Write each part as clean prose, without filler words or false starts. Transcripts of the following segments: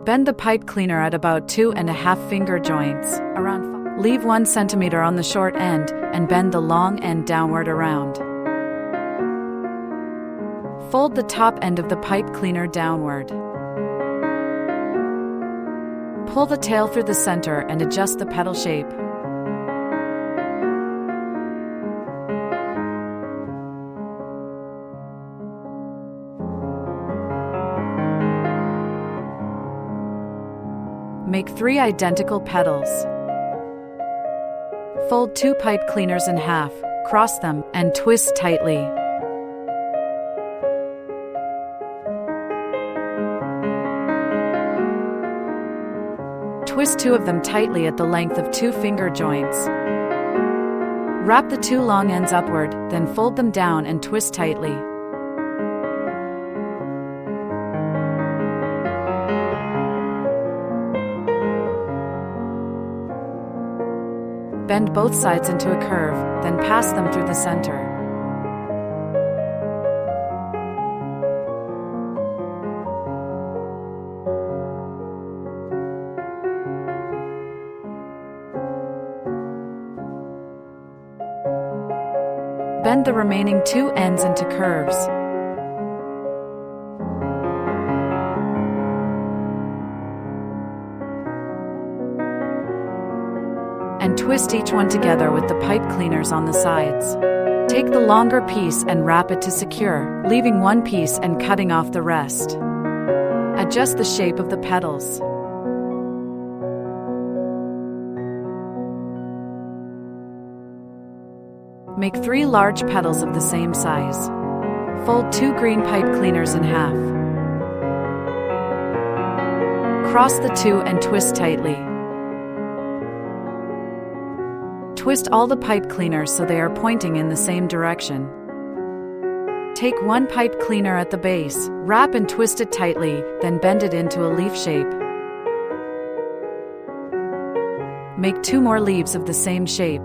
Bend the pipe cleaner at about 2.5 finger joints, Leave 1 centimeter on the short end, and bend the long end downward around. Fold the top end of the pipe cleaner downward. Pull the tail through the center and adjust the pedal shape. Make 3 identical pedals. Fold 2 pipe cleaners in half, cross them, and twist tightly. Twist 2 of them tightly at the length of 2 finger joints. Wrap the 2 long ends upward, then fold them down and twist tightly. Bend both sides into a curve, then pass them through the center. Bend the remaining 2 ends into curves. And twist each one together with the pipe cleaners on the sides. Take the longer piece and wrap it to secure, leaving 1 piece and cutting off the rest. Adjust the shape of the pedals. Make 3 large pedals of the same size. Fold 2 green pipe cleaners in half. Cross the 2 and twist tightly. Twist all the pipe cleaners so they are pointing in the same direction. Take 1 pipe cleaner at the base, wrap and twist it tightly, then bend it into a leaf shape. Make 2 more leaves of the same shape.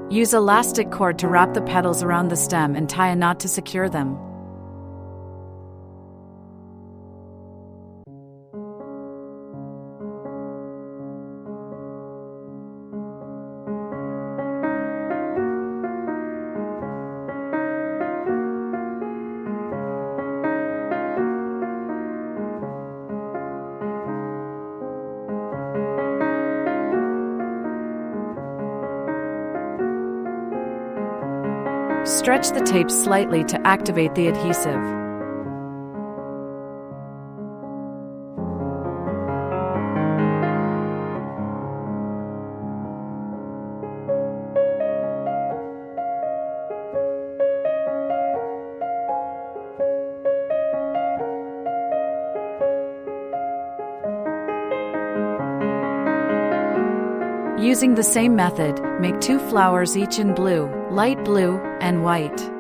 Use elastic cord to wrap the petals around the stem and tie a knot to secure them. Stretch the tape slightly to activate the adhesive. Using the same method, make 2 flowers each in blue, light blue, and white.